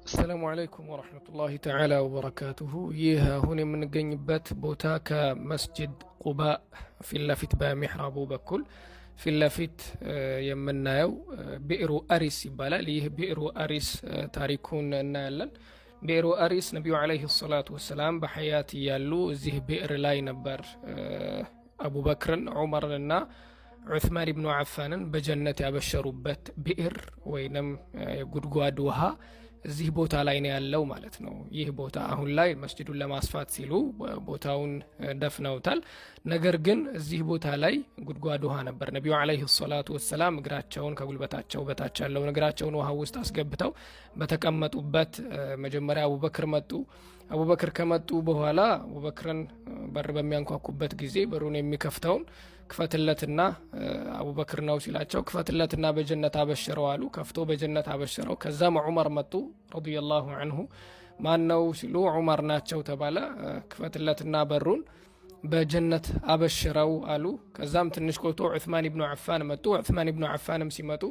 السلام عليكم ورحمة الله تعالى وبركاته. يها هون من جنبات بوتا كمسجد قباء في اللافت بمحرابو بكل في اللافت يمنايو بئر أريس يبالا ليه بئر أريس تاريكون نالن بئر أريس نبي عليه الصلاة والسلام بحياتي يالو زيه بئر لاي نبر أبو بكر عمر لنا عثمان بن عفان بجنة أبشروا بئر وينم قدقاد وها እዚህ ቦታ ላይ ነው ያለው ማለት ነው። ይህ ቦታ አሁን ላይ መስጂዱን ለማስፋት ሲሉ ቦታውን ደፍነውታል። ነገር ግን እዚህ ቦታ ላይ ጉድጓድ ውሃ ነበር። ነብዩ አለይሂ ሰላቱ ወሰላም እግራቸውን ከጉልበታቸው በታች ያለውን እግራቸውን ውሃ ውስጥ አስገብተው በተቀመጡበት መጀመሪያ አቡበክር መጡ። አቡበክር ከመጡ በኋላ አቡበክርን በር በሚያንኳኩበት ጊዜ በሩን የሚከፍተውን ክፈትለትና አቡበክር ነው ሲላቸው ክፈትለትና በጀነት አበሽረው አሉ። ከፍቶ በጀነት አበሽረው። ከዛም ዑመር መጡ ረዲየላሁ ዐንሁ። ማን ነው ሲሉ ዑመር ናቸው ተባለ። ክፈትለትና በሩን በጀነት አበሽረው አሉ። ከዛም ትንሽ ቆይቶ ዑስማን ኢብኑ አፋን መጡ። ዑስማን ኢብኑ አፋንም ሲመጡ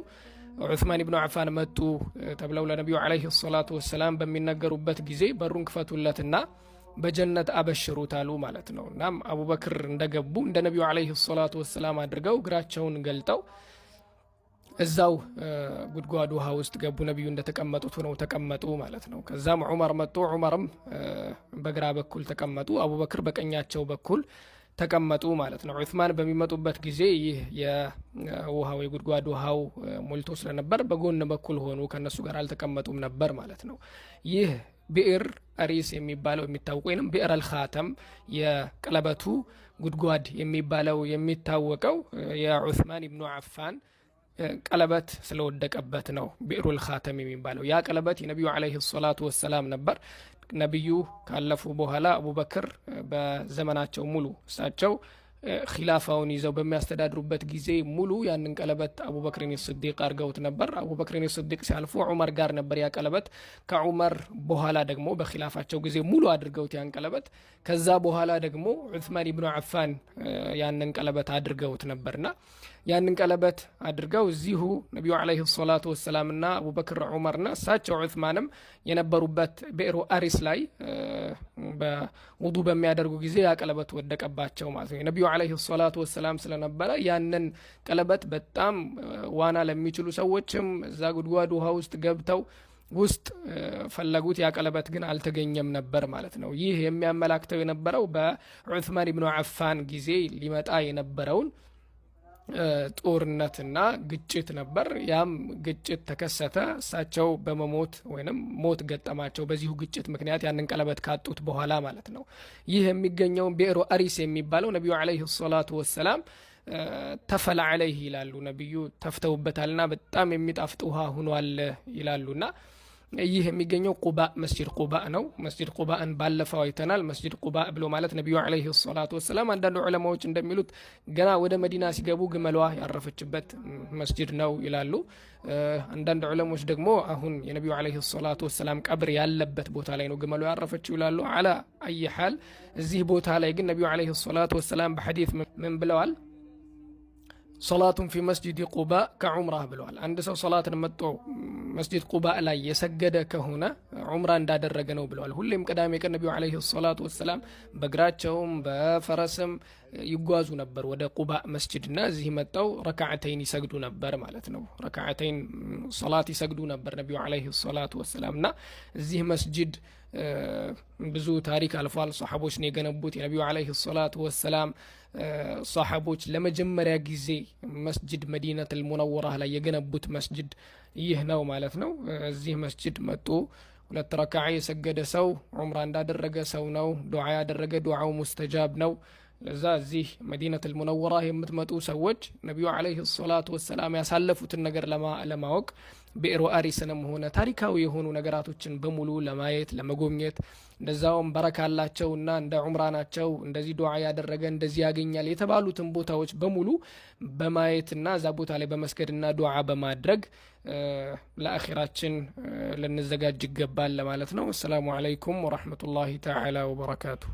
ዑስማን ኢብኑ አፋን መጡ ተብለው ለነብዩ አለይሂ ሰላቱ ወሰላም በሚነገሩበት ጊዜ በሩን ክፈቱለትና በጀነት አበሽሩት አሉ ማለት ነው። እናም አቡበክር እንደገቡ እንደ ነብዩ አለይሂ ሰላቱ ወሰላም አድርገው እግራቸውን ገልጠው እዛው ጉድጓድ ውሃ ውስጥ ገቡ። ነብዩ እንደተቀመጡት ሆነው ተቀመጡ ማለት ነው። ከዛም ዑመር መጡ። ዑመርም በግራ በኩል ተቀመጡ። አቡበክር በቀኛቸው በኩል ተቀመጡ ማለት ነው። ዑስማን በሚመጡበት ጊዜ ይህ የውሃው የጉድጓድ ውሃው ሞልቶ ስለነበር በጎን በኩል ሆኑ፣ ከነሱ ጋር አልተቀመጡም ነበር ማለት ነው። ይህ ብዕር አሪስ የሚባለው የሚታወቀው ወይንም ብዕር አልኻተም የቀለበቱ ጉድጓድ የሚባለው የሚታወቀው የዑስማን ኢብኑ አፋን ቀለበት ስለወደቀበት ነው ብዕሩል ኻተም የሚባለው። ያ ቀለበት የነብዩ አለይሂ ሰላቱ ወሰላም ነበር። ነብዩ ካለፉ በኋላ አቡበክር በዘመናቸው ሙሉ እሳቸው ኺላፋውን ይዘው በሚያስተዳድሩበት ጊዜ ሙሉ ያንን ቀለበት አቡበክርን ሲዲቅ አርገውት ነበር። አቡበክርን ሲዲቅ ሲያልፉ ዑመር ጋር ነበር ያ ቀለበት። ከዑመር በኋላ ደግሞ በኺላፋቸው ጊዜ ሙሉ አድርገውት ያን ቀለበት። ከዛ በኋላ ደግሞ ዑስማን ኢብኑ አፋን ያንን ቀለበት አድርገውት ነበርና ያንን ቀለበት አድርገው እዚሁ ነብዩ አለይሂ ሰላቱ ወሰላምና አቡበክር ዑመርና እሳቸው ዑስማንም የነበሩበት ብዕሩ አሪስ ላይ በውዱ በሚያደርጉ ጊዜ ያ ቀለበት ወደቀባቸው ማለት ነው። ነብዩ አለይሂ ሰላቱ ወሰላም ስለነበረ ያንን ቀለበት በጣም ዋና ለሚችሉ ሰዎችም እዛ ጉድጓድ ውሃ ውስጥ ገብተው ውስጥ ፈለጉት። ያ ቀለበት ግን አልተገኘም ነበር ማለት ነው። ይህ የሚያመላክተው የነበረው በዑስማን ኢብኑ አፋን ጊዜ ሊመጣ የነበረውን ጦርነትና ግጭት ነበር። ያም ግጭት ተከሰተ። እሳቸው በመሞት ወይንም ሞት ገጠማቸው በዚሁ ግጭት ምክንያት ያንን ቀለበት ካጡት በኋላ ማለት ነው። ይህ የሚገኘው ብዕሩ አሪስ የሚባለው ነብዩ አለይሂ ሰላቱ ወሰላም ተፈለ አለይህ ይላሉ። ነብዩ ተፍተውበታልና በጣም የሚጣፍጥ ውሃ ሆኗል ይላሉና ይህ የሚገኘው ቁባእ መስጂድ ቁባእ ነው። መስጂድ ቁባእን ባለፈው አይተናል። መስጂድ ቁባእ ብሎ ማለት ነብዩ አለይሂ ሰላቱ ወሰላም አንዳንድ ዑለማዎች እንደሚሉት ገና ወደ መዲና ሲገቡ ግመሏ ያረፈችበት መስጂድ ነው ይላሉ። አንዳንድ ዑለሞች ደግሞ አሁን የነብዩ አለይሂ ሰላቱ ወሰላም ቀብር ያለበት ቦታ ላይ ነው ግመሏ ያረፈችው ይላሉ። አላ አይ ሐል እዚህ ቦታ ላይ ግን ነብዩ አለይሂ ሰላቱ ወሰላም በሐዲስ ምን ብለዋል? ሶላቱን ፊ መስጂድ ቁባእ ከዑምራ ብለዋል። አንድ ሰው ሶላትን መጥቶ መስጂድ ቁባእ ላይ የሰገደ ከሆነ ዑምራ እንዳደረገ ነው ብለዋል። ሁሌም ቅዳሜ ቀን ነብዩ አለይሂ ሰላቱ ወሰላም በእግራቸውም በፈረስም ይጓዙ ነበር ወደ ቁባእ መስጂድና እዚህ መጣው ረካዓተይን ይሰግዱ ነበር ማለት ነው። ረካዓተይን ሶላት ይሰግዱ ነበር ነብዩ አለይሂ ሰላቱ ወሰላምና እዚህ መስጂድ ብዙ ታሪክ አልፏል። ሷሐቦች ነው የገነቡት። የነብዩ አለይሂ ሰላቱ ወሰላም ሷሐቦች ለመጀመሪያ ጊዜ መስጂድ መዲነቱል ሙነወራ ላይ የገነቡት መስጂድ ይህ ነው ማለት ነው። እዚህ መስጂድ መጡ። 2 ረካዓ የሰገደ ሰው ዑምራ እንዳደረገ ሰው ነው። ዱዓ ያደረገ ዱዓው ሙስተጃብ ነው። ለዛ እዚህ መዲነቱል ሙነወራ የምትመጡ ሰዎች ነብዩ አለይሂ ሰላቱ ወሰላም ያሳለፉትን ነገር ለማወቅ ብዕሩ አሪስንም ሆነ ታሪካዊ የሆኑ ነገራቶችን በሙሉ ለማየት ለመጎብኘት እንደዛውም በረካላቸውና እንደ ዑምራ ናቸው እንደዚህ ዱዓ ያደረገ እንደዚህ ያገኛል የተባሉትን ቦታዎች በሙሉ በማየትና እዛ ቦታ ላይ በመስገድና ዱዓ በማድረግ ለአኺራችን ልንዘጋጅ ይገባል ለማለት ነው። አሰላሙ አለይኩም ወራህመቱላሂ ተዓላ ወበረካቱሁ።